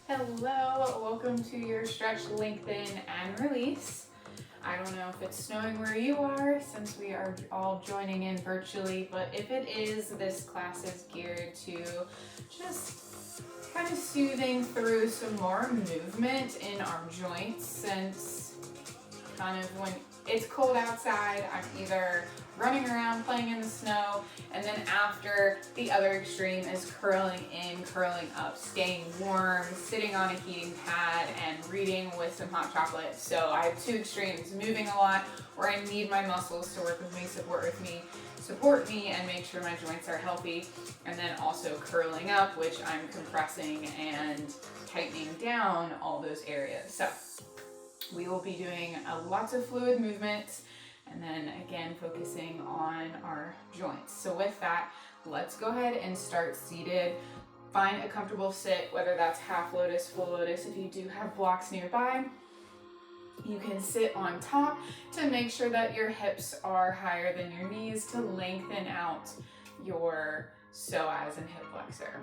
Hello, welcome to your stretch, lengthen, and release. I don't know if it's snowing where you are since we are all joining in virtually, but if it is, this class is geared to just kind of soothing through some more movement in our joints since kind of when it's cold outside, I'm either running around playing in the snow, and then after the other extreme is curling in, curling up, staying warm, sitting on a heating pad and reading with some hot chocolate. So I have two extremes: moving a lot where I need my muscles to work with me, support me and make sure my joints are healthy, and then also curling up, which I'm compressing and tightening down all those areas. So we will be doing lots of fluid movements and then again focusing on our joints. So with that, let's go ahead and start seated. Find a comfortable sit, whether that's half lotus, full lotus. If you do have blocks nearby, you can sit on top to make sure that your hips are higher than your knees to lengthen out your psoas and hip flexor.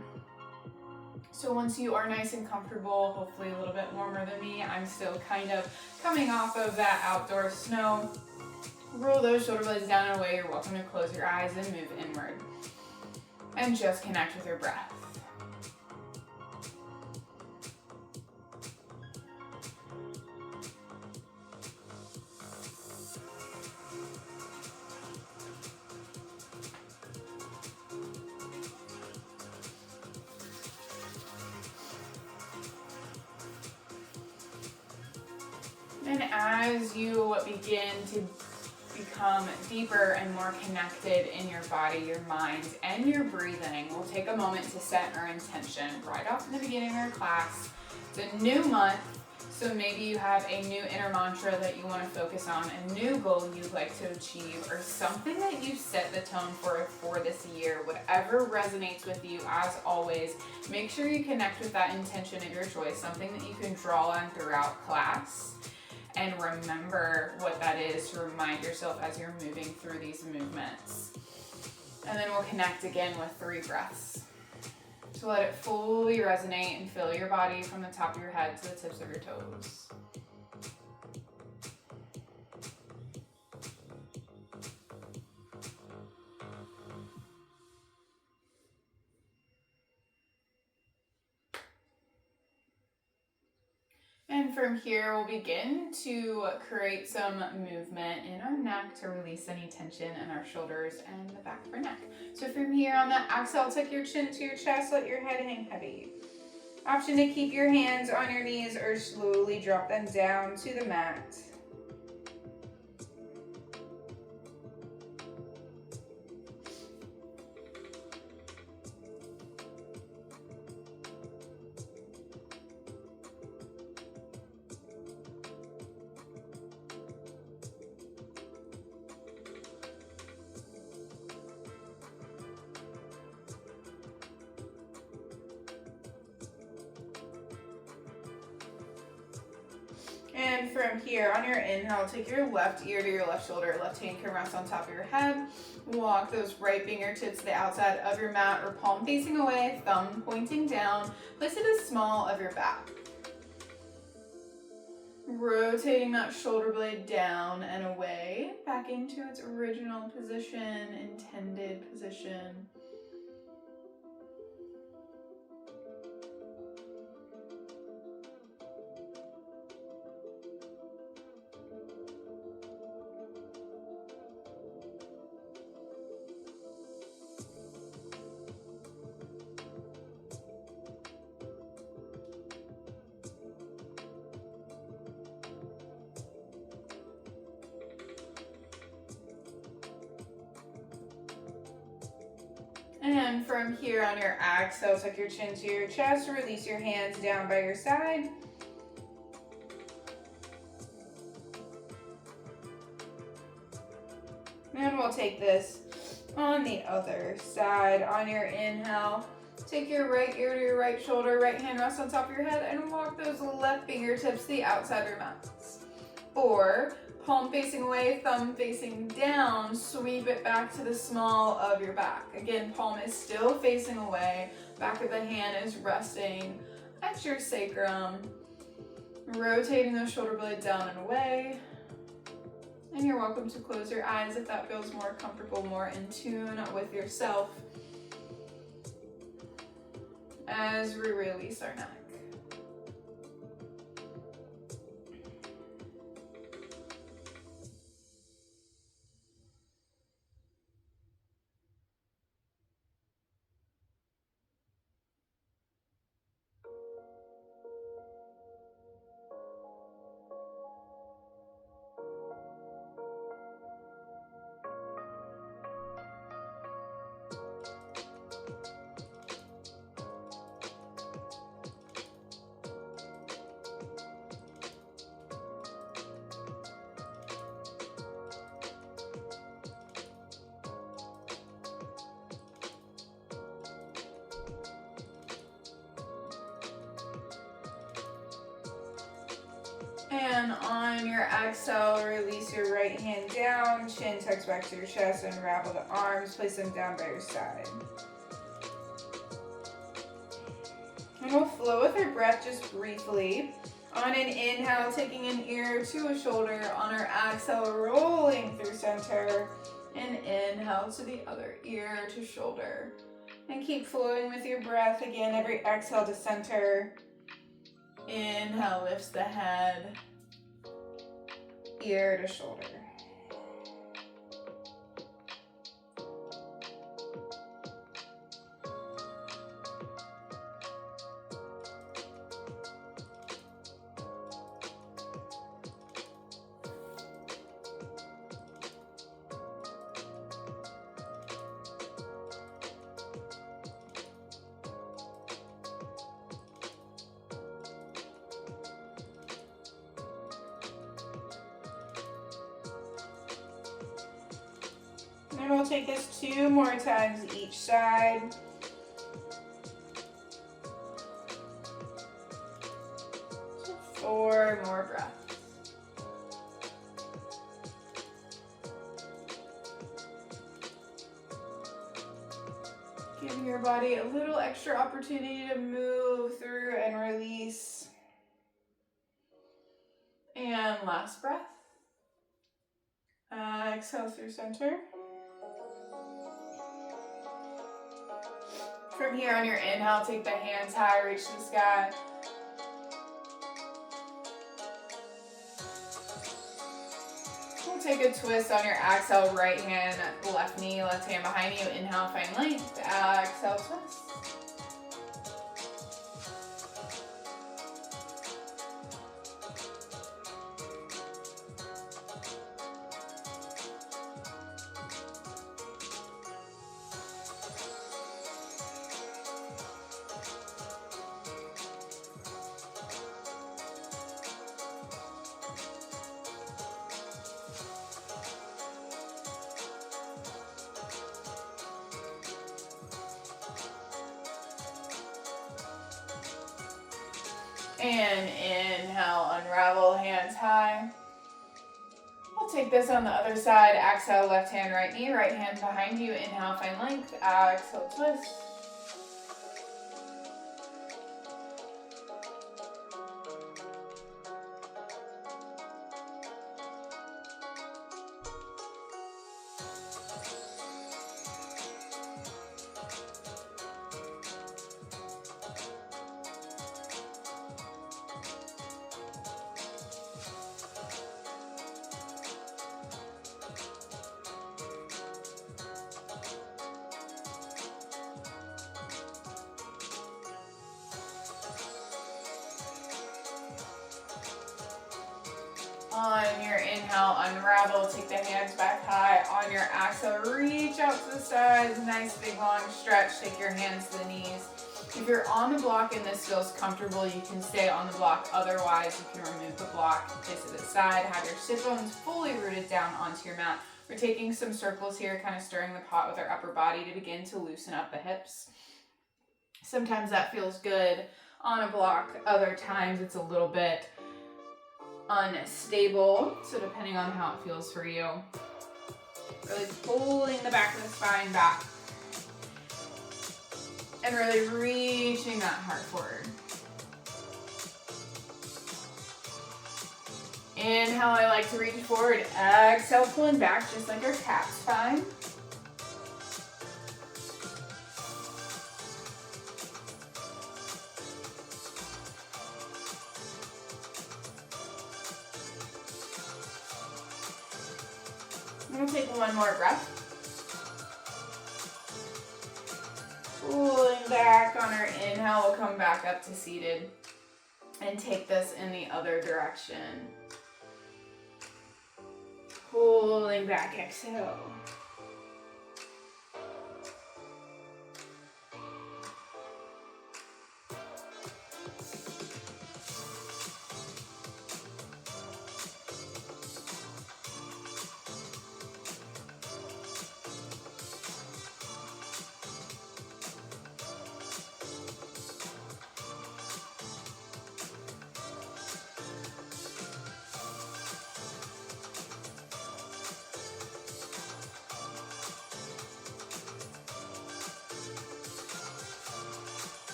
So once you are nice and comfortable, hopefully a little bit warmer than me, I'm still kind of coming off of that outdoor snow. Roll those shoulder blades down and away. You're welcome to close your eyes and move inward. And just connect with your breath. And as you begin to become deeper and more connected in your body, your mind, and your breathing, we'll take a moment to set our intention right off in the beginning of our class. It's a new month, so maybe you have a new inner mantra that you want to focus on, a new goal you'd like to achieve, or something that you set the tone for this year. Whatever resonates with you, as always, make sure you connect with that intention of your choice, something that you can draw on throughout class. And remember what that is to remind yourself as you're moving through these movements. And then we'll connect again with 3 breaths. So let it fully resonate and fill your body from the top of your head to the tips of your toes. And from here, we'll begin to create some movement in our neck to release any tension in our shoulders and the back of our neck. So from here, on that exhale, tuck your chin to your chest, let your head hang heavy. Option to keep your hands on your knees or slowly drop them down to the mat. And from here, on your inhale, take your left ear to your left shoulder. Left hand can rest on top of your head. Walk those right fingertips to the outside of your mat or palm facing away, thumb pointing down. Place it as small of your back. Rotating that shoulder blade down and away, back into its original position, intended position. And from here, on your exhale, tuck your chin to your chest, release your hands down by your side. And we'll take this on the other side. On your inhale, take your right ear to your right shoulder, right hand rests on top of your head, and walk those left fingertips to the outside of your mats. Or palm facing away, thumb facing down, sweep it back to the small of your back. Again, palm is still facing away, back of the hand is resting at your sacrum, rotating those shoulder blades down and away. And you're welcome to close your eyes if that feels more comfortable, more in tune with yourself, as we release our neck. And on your exhale, release your right hand down, chin tucks back to your chest, unravel the arms, place them down by your side. And we'll flow with our breath just briefly. On an inhale, taking an ear to a shoulder. On our exhale, rolling through center. And inhale to the other ear to shoulder. And keep flowing with your breath. Again, every exhale to center. Inhale lifts the head, ear to shoulder. And we'll take this 2 more times each side. So 4 more breaths. Giving your body a little extra opportunity to move through and release. And last breath. Exhale through center. From here on your inhale, take the hands high, reach to the sky. We'll take a twist on your exhale, right hand, left knee, left hand behind you. Inhale, find length. Exhale, twist. And inhale, unravel, hands high. We'll take this on the other side. Exhale, left hand, right knee, right hand behind you. Inhale, find length. Exhale, twist. On your inhale, unravel, take the hands back high. On your exhale, reach out to the sides. Nice big long stretch. Take your hands to the knees. If you're on the block and this feels comfortable, you can stay on the block. Otherwise, you can remove the block, place it aside. Have your sit bones fully rooted down onto your mat. We're taking some circles here, kind of stirring the pot with our upper body to begin to loosen up the hips. Sometimes that feels good on a block. Other times it's a little bit unstable, so depending on how it feels for you. Really pulling the back of the spine back and really reaching that heart forward. Inhale, I like to reach forward. Exhale, pulling back just like our cat spine. I'm going to take one more breath. Pulling back on our inhale, we'll come back up to seated and take this in the other direction. Pulling back, exhale.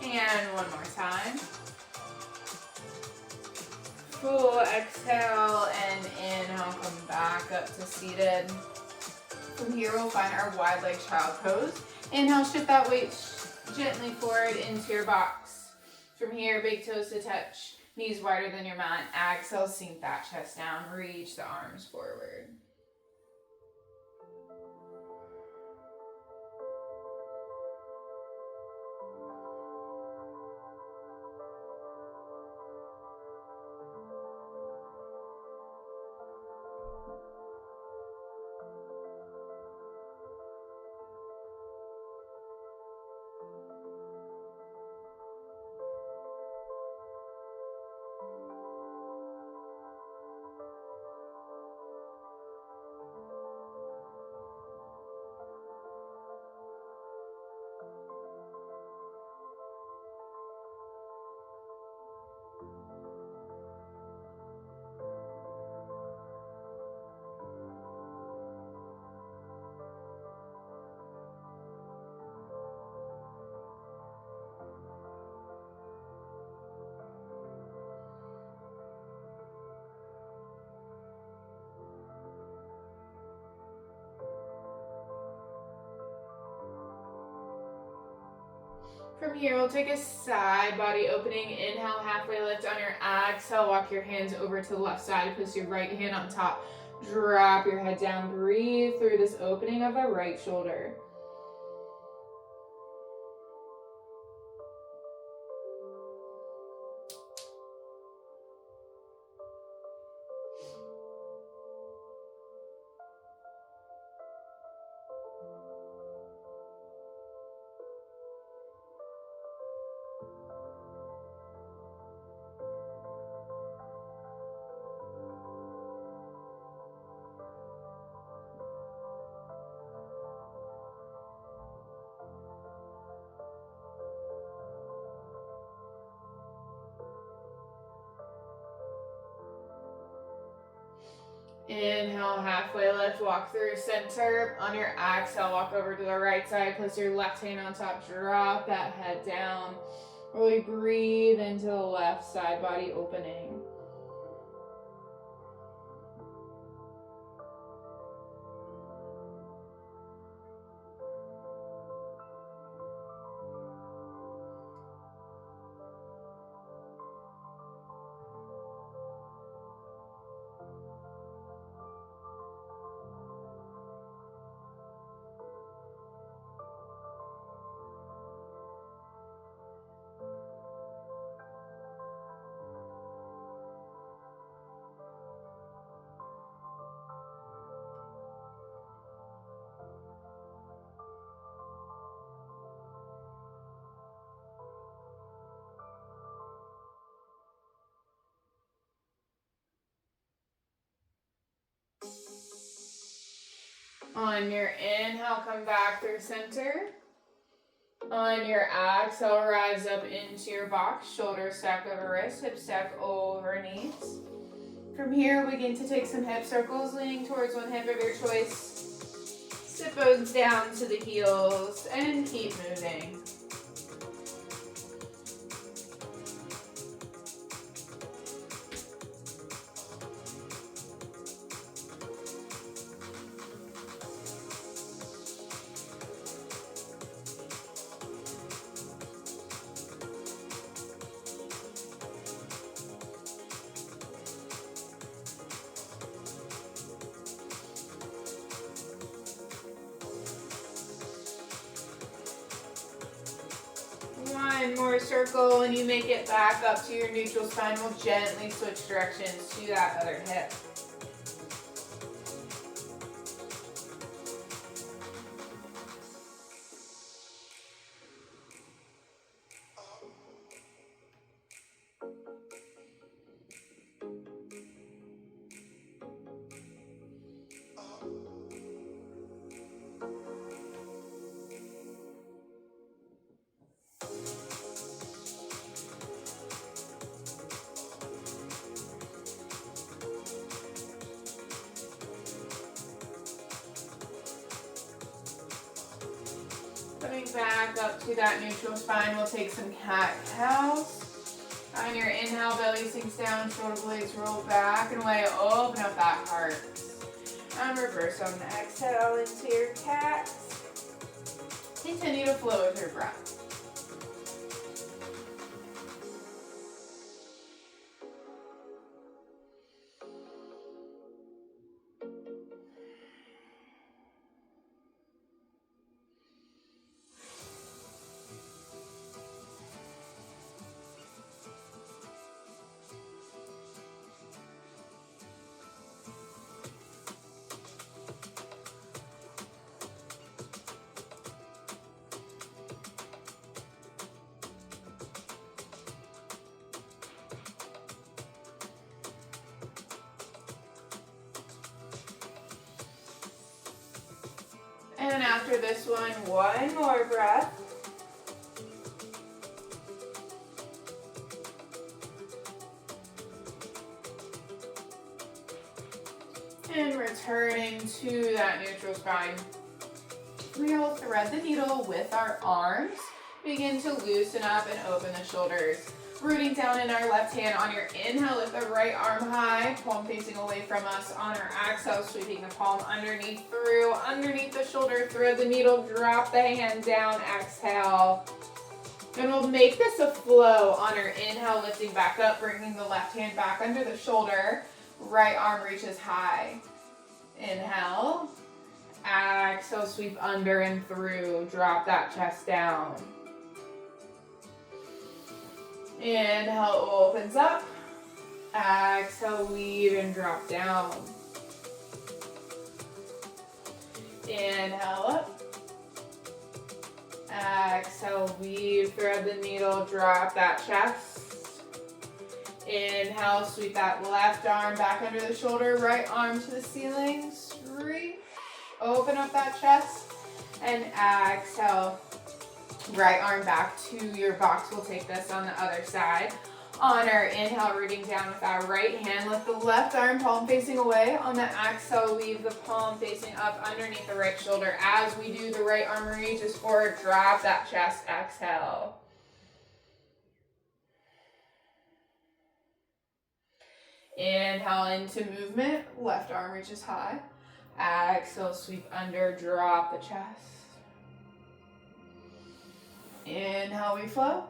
And one more time. Full exhale and inhale, come back up to seated. From here, we'll find our wide leg child pose. Inhale, shift that weight gently forward into your box. From here, big toes to touch, knees wider than your mat. Exhale, sink that chest down, reach the arms forward. From here, we'll take a side body opening. Inhale, halfway lift on your exhale. Walk your hands over to the left side. Place your right hand on top. Drop your head down. Breathe through this opening of the right shoulder. Inhale, halfway lift, walk through center. On your exhale, walk over to the right side. Place your left hand on top. Drop that head down. Really breathe into the left side body opening. On your inhale, come back through center. On your exhale, rise up into your box. Shoulders stack over wrists, hips stack over knees. From here, begin to take some hip circles, leaning towards one hip of your choice. Sit bones down to the heels and keep moving. One more circle and you make it back up to your neutral spine. We'll gently switch directions to that other hip. Coming back up to that neutral spine, we'll take some cat-cows. On your inhale, belly sinks down, shoulder blades roll back and away. Open up that heart. And reverse on the exhale into your cat. Continue to flow with your breath. And after this one more breath. And returning to that neutral spine. We'll thread the needle with our arms. Begin to loosen up and open the shoulders. Rooting down in our left hand. On your inhale, lift the right arm high, palm facing away from us. On our exhale, sweeping the palm underneath the shoulder, thread the needle, drop the hand down, exhale. And we'll make this a flow. On our inhale, lifting back up, bringing the left hand back under the shoulder. Right arm reaches high. Inhale. Exhale, sweep under and through. Drop that chest down. Inhale, opens up. Exhale, weave and drop down. Inhale up. Exhale, weave, thread the needle, drop that chest. Inhale, sweep that left arm back under the shoulder, right arm to the ceiling. Reach, open up that chest. And exhale. Right arm back to your box. We'll take this on the other side. On our inhale, rooting down with our right hand, lift the left arm, palm facing away. On the exhale, leave the palm facing up underneath the right shoulder. As we do, the right arm reaches forward, drop that chest, exhale. Inhale into movement, left arm reaches high. Exhale, sweep under, drop the chest. Inhale, we flow.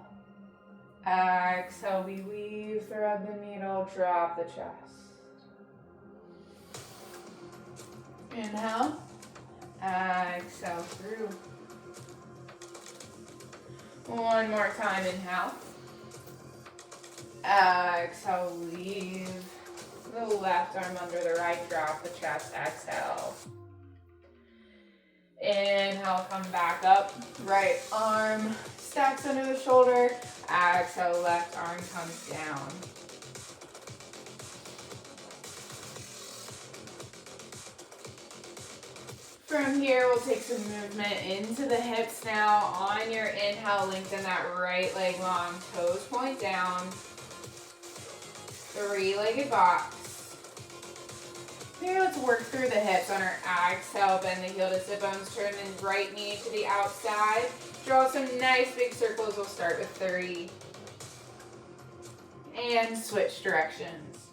Exhale, we weave, thread the needle, drop the chest. Inhale. Exhale through. One more time, inhale. Exhale, leave the left arm under the right, drop the chest, exhale. Inhale, come back up. Right arm stacks under the shoulder. Exhale, left arm comes down. From here, we'll take some movement into the hips now. On your inhale, lengthen that right leg long, toes point down. Three-legged box. Here, let's work through the hips on our exhale. Bend the heel to sit bones. Turn the right knee to the outside. Draw some nice big circles. We'll start with 3. And switch directions.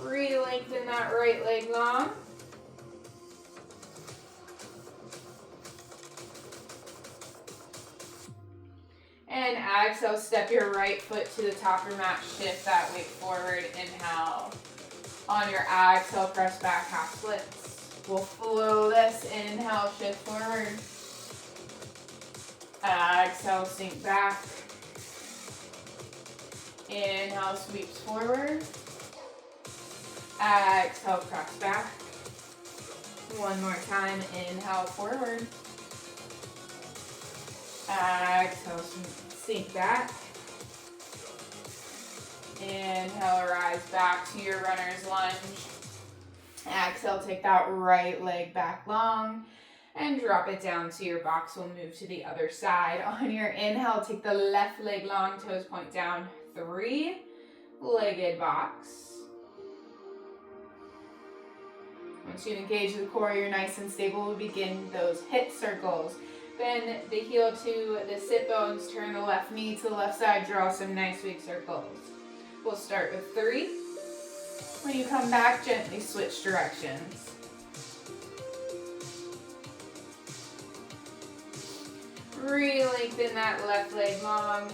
Re-lengthen that right leg long. And exhale, step your right foot to the top of your mat. Shift that weight forward. Inhale. On your exhale, press back, half splits. We'll flow this. Inhale, shift forward. Exhale, sink back. Inhale, sweeps forward. Exhale, press back. One more time. Inhale, forward. Exhale, sink back. Inhale, rise back to your runner's lunge. Exhale, take that right leg back long and drop it down to your box. We'll move to the other side. On your inhale, take the left leg long, toes point down. 3-legged box. Once you engage the core, you're nice and stable. We'll begin those hip circles. Bend the heel to the sit bones. Turn the left knee to the left side. Draw some nice big circles. We'll start with 3. When you come back, gently switch directions. Re-lengthen that left leg long.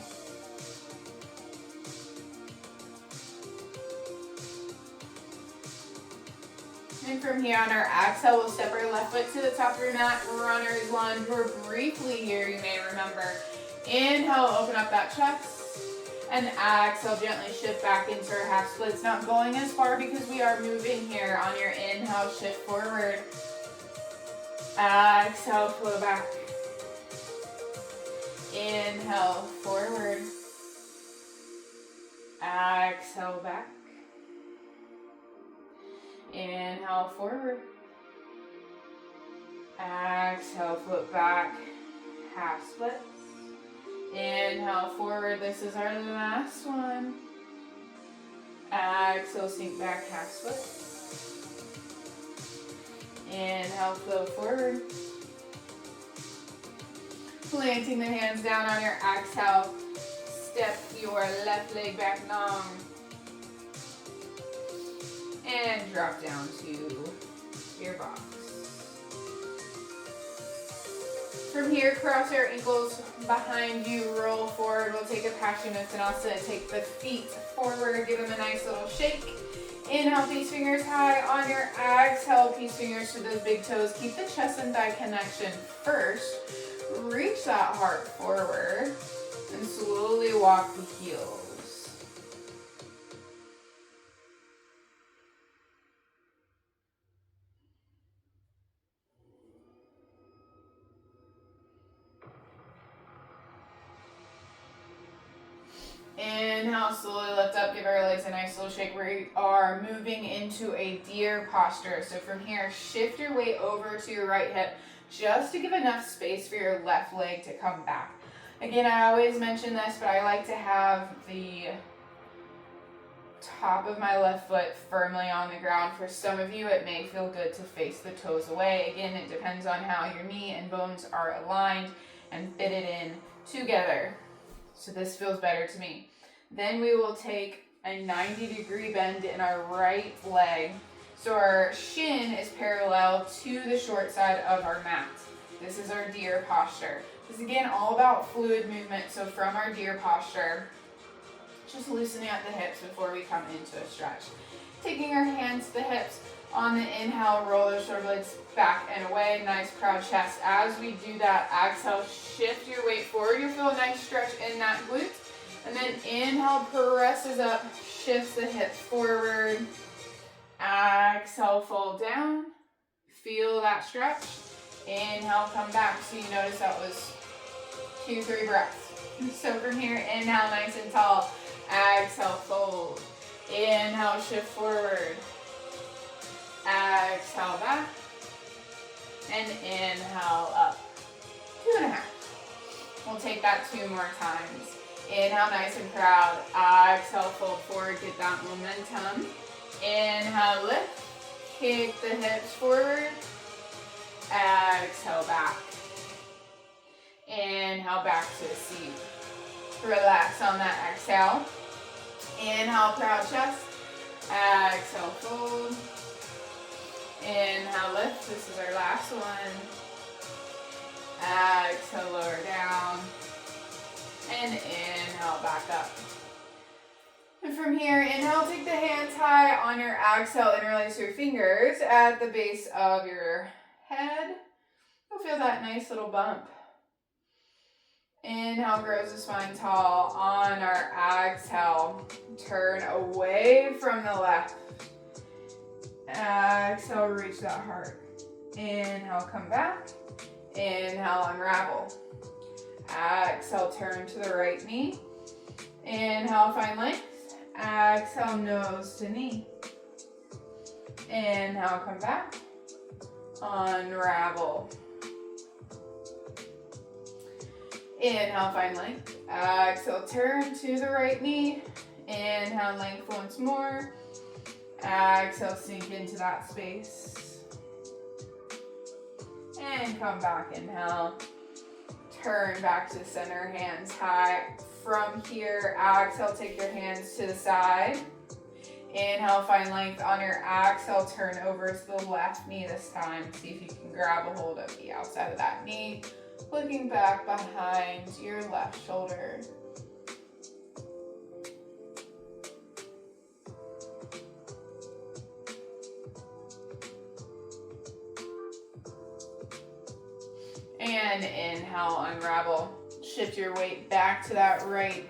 And from here on our exhale, we'll step our left foot to the top of your mat, runner's lunge. We're briefly here, you may remember. Inhale, open up that chest. And exhale, gently shift back into our half splits. Not going as far because we are moving here. On your inhale, shift forward. Exhale, flow back. Inhale, forward. Exhale, back. Inhale, forward. Exhale, float back. Half splits. Inhale, forward. This is our last one. Exhale, sink back, half splits. Inhale, flow forward. Planting the hands down on your exhale. Step your left leg back long. And drop down to your box. From here, cross your ankles behind you, roll forward. We'll take a Paschimottanasana. Take the feet forward, give them a nice little shake. Inhale, peace fingers high. On your exhale, peace fingers to those big toes. Keep the chest and thigh connection first. Reach that heart forward and slowly walk the heels. Inhale, slowly lift up, give our legs a nice little shake. We are moving into a deer posture. So from here, shift your weight over to your right hip just to give enough space for your left leg to come back. Again, I always mention this, but I like to have the top of my left foot firmly on the ground. For some of you, it may feel good to face the toes away. Again, it depends on how your knee and bones are aligned and fitted in together. So this feels better to me. Then we will take a 90-degree bend in our right leg. So our shin is parallel to the short side of our mat. This is our deer posture. This is again all about fluid movement. So from our deer posture, just loosening up the hips before we come into a stretch. Taking our hands to the hips. On the inhale, roll those shoulder blades back and away. Nice proud chest. As we do that, exhale, shift your weight forward. You'll feel a nice stretch in that glute. And then inhale, presses up, shifts the hips forward. Exhale, fold down. Feel that stretch. Inhale, come back. So you notice that was 2-3 breaths. So from here, inhale, nice and tall. Exhale, fold. Inhale, shift forward. Exhale, back. And inhale, up. 2.5. We'll take that 2 more times. Inhale, nice and proud. Exhale, fold forward, get that momentum. Inhale, lift. Kick the hips forward. Exhale, back. Inhale, back to a seat. Relax on that exhale. Inhale, proud chest. Exhale, fold. Inhale, lift. This is our last one. Exhale, lower down. And inhale, back up. And from here, inhale, take the hands high. On your exhale, interlace your fingers at the base of your head. You'll feel that nice little bump. Inhale, grows the spine tall. On our exhale, turn away from the left. Exhale, reach that heart. Inhale, come back. Inhale, unravel. Exhale, turn to the right knee. Inhale, find length. Exhale, nose to knee. Inhale, come back. Unravel. Inhale, find length. Exhale, turn to the right knee. Inhale, length once more. Exhale, sink into that space. And come back, inhale. Turn back to center, hands high. From here, exhale, take your hands to the side. Inhale, find length. On your exhale, turn over to the left knee this time. See if you can grab a hold of the outside of that knee. Looking back behind your left shoulder. And inhale, unravel. Shift your weight back to that right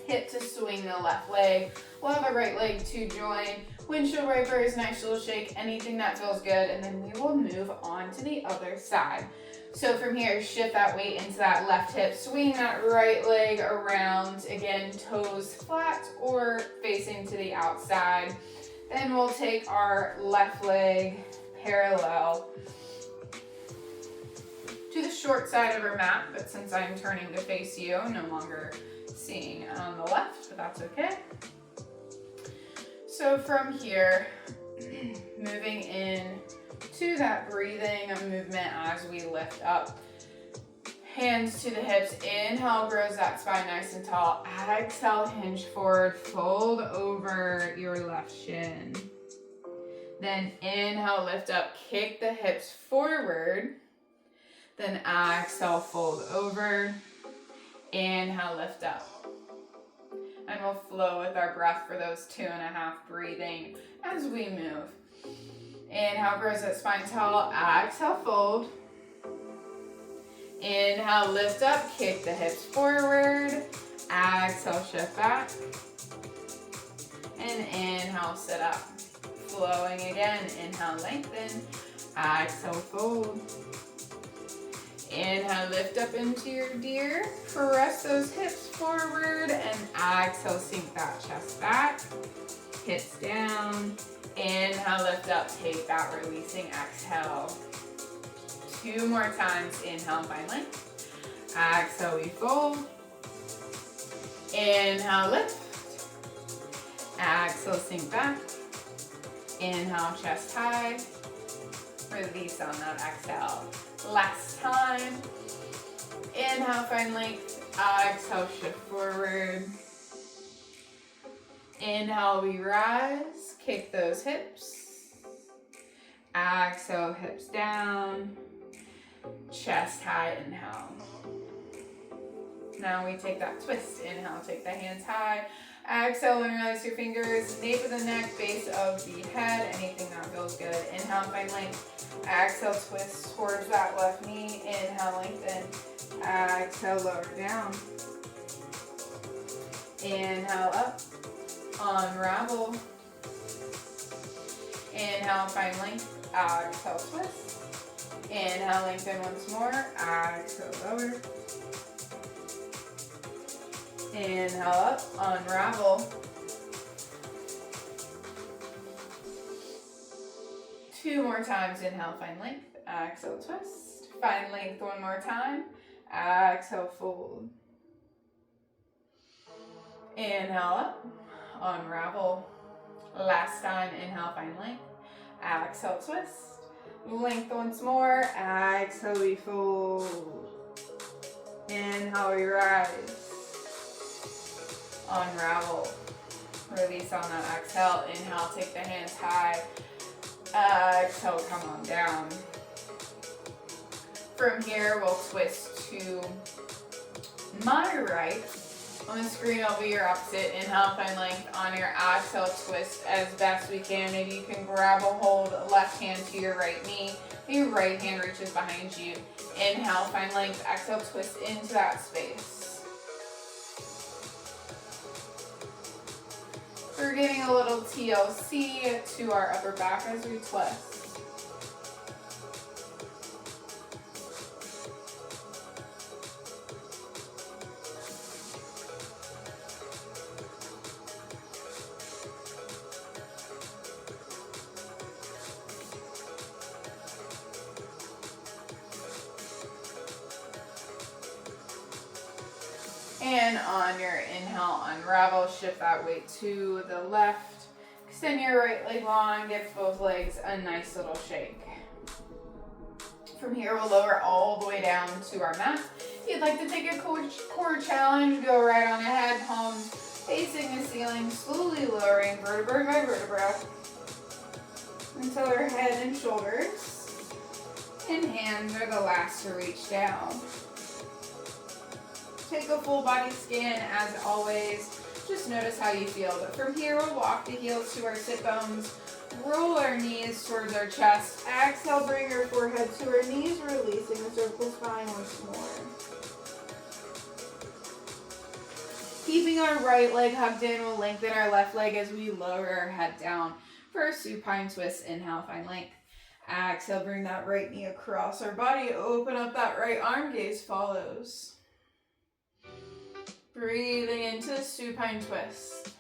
hip to swing the left leg. Allow the right leg to join. Windshield wipers, nice little shake, anything that feels good. And then we will move on to the other side. So from here, shift that weight into that left hip. Swing that right leg around. Again, toes flat or facing to the outside. Then we'll take our left leg parallel to the short side of our mat, but since I'm turning to face you, no longer seeing on the left, but that's okay. So from here, moving in to that breathing movement as we lift up. Hands to the hips. Inhale, grows that spine nice and tall. Exhale, hinge forward, fold over your left shin. Then inhale, lift up, kick the hips forward. Then exhale, fold over. Inhale, lift up. And we'll flow with our breath for those 2.5 breathing as we move. Inhale, grows that spine tall. Exhale, fold. Inhale, lift up, kick the hips forward. Exhale, shift back. And inhale, sit up. Flowing again. Inhale, lengthen. Exhale, fold. Inhale, lift up into your deer. Press those hips forward and exhale, sink that chest back. Hips down. Inhale, lift up, take that releasing exhale. 2 more times. Inhale, find length. Exhale, we fold. Inhale, lift. Exhale, sink back. Inhale, chest high. Release on that exhale. Last time. Inhale, find length. Exhale, shift forward. Inhale, we rise. Kick those hips. Exhale, hips down. Chest high, inhale. Now we take that twist. Inhale, take the hands high. Exhale, interlace your fingers, nape of the neck, base of the head, anything that feels good. Inhale, find length. Exhale, twist towards that left knee. Inhale, lengthen. Exhale, lower down. Inhale, up. Unravel. Inhale, find length. Exhale, twist. Inhale, lengthen once more. Exhale, lower. Inhale up, unravel. 2 more times. Inhale, find length. Exhale, twist. Find length 1 more time. Exhale, fold. Inhale up, unravel. Last time, inhale, find length. Exhale, twist. Length once more. Exhale, we fold. Inhale, we rise. Unravel. Release on that exhale. Inhale, take the hands high. Exhale, come on down. From here, we'll twist to my right. On the screen, it'll be your opposite. Inhale, find length. On your exhale, twist as best we can. Maybe you can grab a hold, left hand to your right knee. Your right hand reaches behind you. Inhale, find length. Exhale, twist into that space. We're getting a little TLC to our upper back as we twist. And on your inhale, unravel, shift that weight to the left. Extend your right leg long, give both legs a nice little shake. From here, we'll lower all the way down to our mat. If you'd like to take a core challenge, go right on ahead, palms facing the ceiling, slowly lowering vertebra by vertebra until our head and shoulders and hands are the last to reach down. Take a full body scan as always. Just notice how you feel. But from here, we'll walk the heels to our sit bones. Roll our knees towards our chest. Exhale, bring our forehead to our knees, releasing the cervical spine once more. Keeping our right leg hugged in, we'll lengthen our left leg as we lower our head down for a supine twist. Inhale, find length. Exhale, bring that right knee across our body. Open up that right arm, gaze follows. Breathing into the supine twist.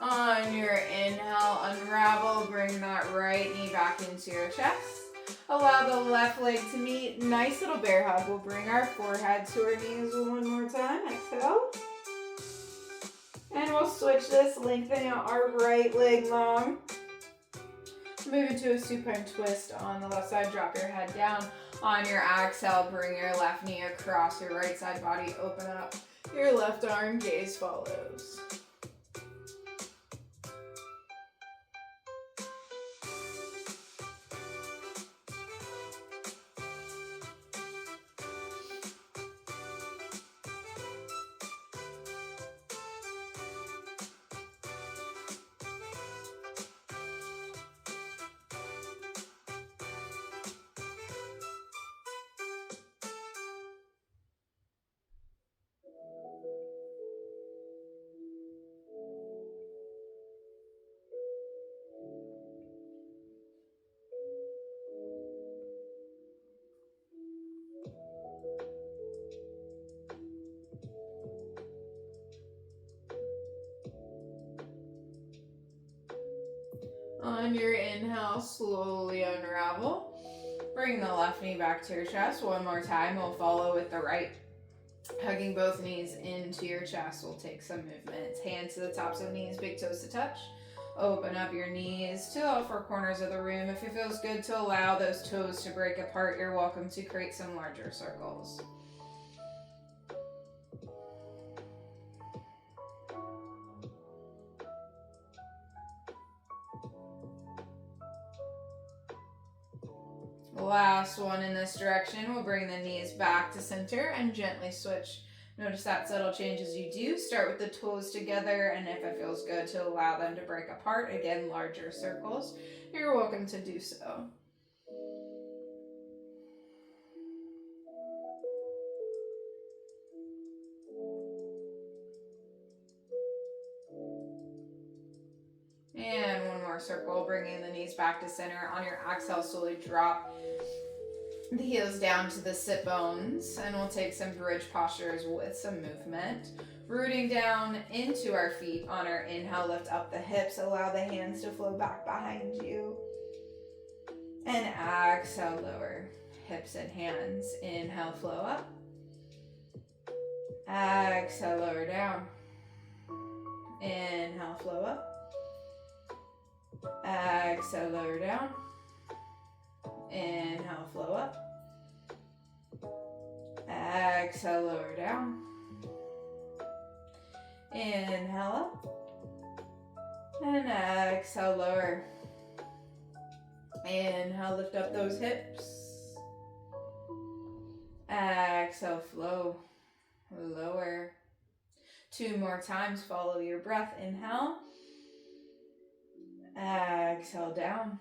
On your inhale, unravel, bring that right knee back into your chest. Allow the left leg to meet. Nice little bear hug. We'll bring our forehead to our knees one more time. Exhale. And we'll switch this, lengthen out our right leg long. Move into a supine twist on the left side. Drop your head down. On your exhale, bring your left knee across your right side body. Open up your left arm, gaze follows. On your inhale, slowly unravel. Bring the left knee back to your chest. One more time, we'll follow with the right. Hugging both knees into your chest. We'll take some movements. Hands to the tops of knees, big toes to touch. Open up your knees to all four corners of the room. If it feels good to allow those toes to break apart, you're welcome to create some larger circles. Last one in this direction. We'll bring the knees back to center and gently switch Notice that subtle change as you do. Start with the toes together, and if it feels good to allow them to break apart, again, larger circles, you're welcome to do so. And one more circle, bringing the knees back to center. On your exhale, slowly drop the heels down to the sit bones, and we'll take some bridge postures with some movement. Rooting down into our feet on our inhale, lift up the hips, allow the hands to flow back behind you. And exhale, lower hips and hands. Inhale, flow up. Exhale, lower down. Inhale, flow up. Exhale, lower down. Inhale, flow up. Exhale, lower down. Inhale up. And exhale, lower. Inhale, lift up those hips. Exhale, flow. Lower. 2 more times, follow your breath. Inhale. Exhale, down.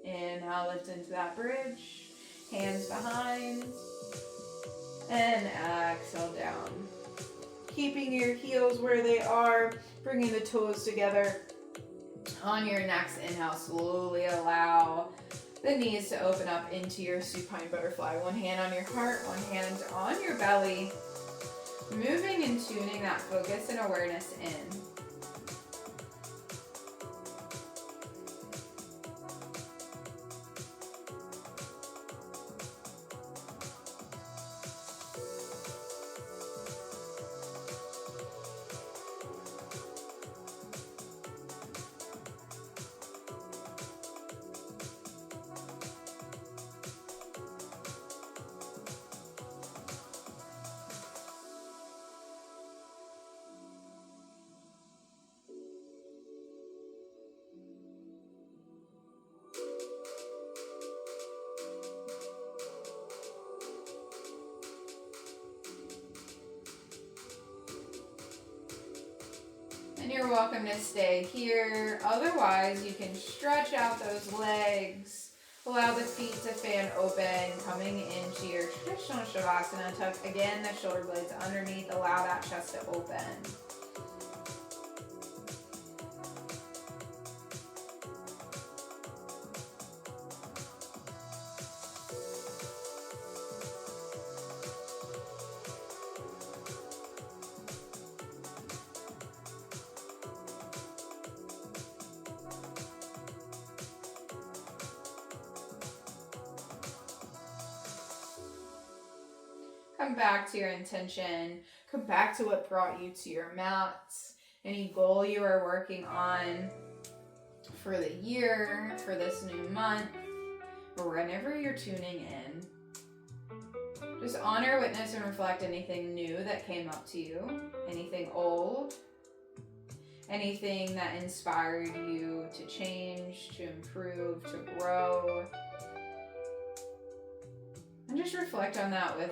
Inhale, lift into that bridge. Hands behind. And exhale, down. Keeping your heels where they are, bringing the toes together. On your next inhale, slowly allow the knees to open up into your supine butterfly. One hand on your heart, one hand on your belly. Moving and tuning that focus and awareness in. And you're welcome to stay here. Otherwise, you can stretch out those legs. Allow the feet to fan open, coming into your traditional Shavasana. Tuck again the shoulder blades underneath. Allow that chest to open. Come back to your intention. Come back to what brought you to your mat. Any goal you are working on for the year, for this new month, or whenever you're tuning in. Just honor, witness, and reflect anything new that came up to you, anything old, anything that inspired you to change, to improve, to grow. And just reflect on that with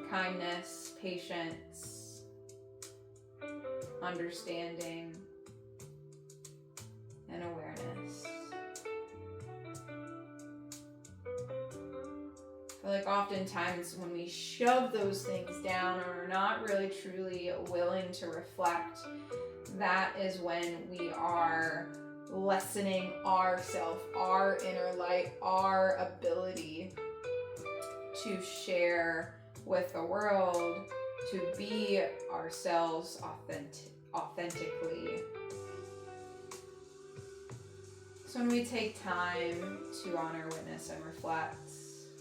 kindness, patience, understanding, and awareness. I feel like oftentimes when we shove those things down or are not really truly willing to reflect, that is when we are lessening ourself, our inner light, our ability to share with the world, to be ourselves authentically. So when we take time to honor, witness, and reflect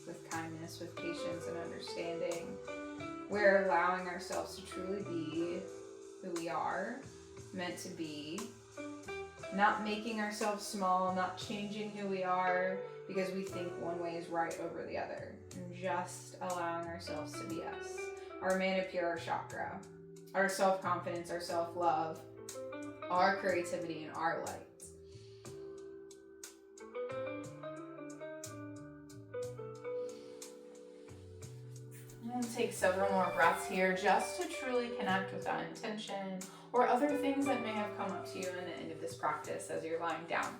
with kindness, with patience and understanding, we're allowing ourselves to truly be who we are meant to be, not making ourselves small, not changing who we are because we think one way is right over the other, and just allowing ourselves to be us. Our Manipura chakra, our self-confidence, our self-love, our creativity, and our light. And take several more breaths here just to truly connect with that intention or other things that may have come up to you in the end of this practice as you're lying down.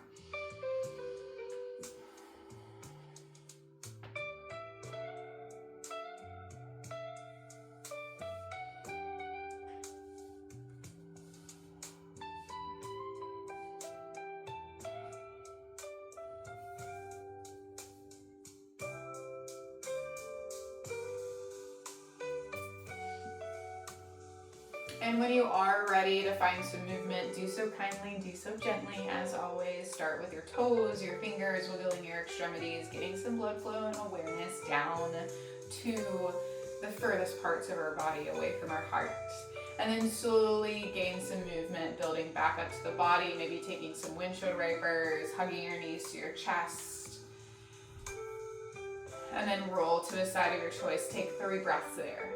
And when you are ready to find some movement, do so kindly, do so gently. As always, start with your toes, your fingers, wiggling your extremities, getting some blood flow and awareness down to the furthest parts of our body away from our heart. And then slowly gain some movement, building back up to the body, maybe taking some windshield wipers, hugging your knees to your chest. And then roll to a side of your choice. Take 3 breaths there.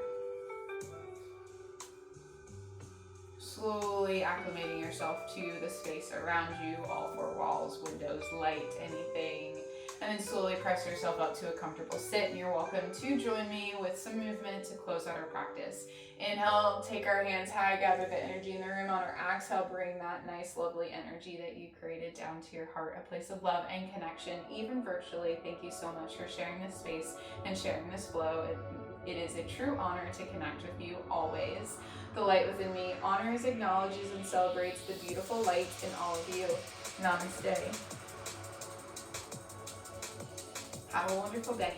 Slowly acclimating yourself to the space around you, all 4 walls, windows, light, anything. And then slowly press yourself up to a comfortable sit. And you're welcome to join me with some movement to close out our practice. Inhale, take our hands high, gather the energy in the room. On our exhale, bring that nice, lovely energy that you created down to your heart, a place of love and connection, even virtually. Thank you so much for sharing this space and sharing this flow. It is a true honor to connect with you always. The light within me honors, acknowledges, and celebrates the beautiful light in all of you. Namaste. Have a wonderful day.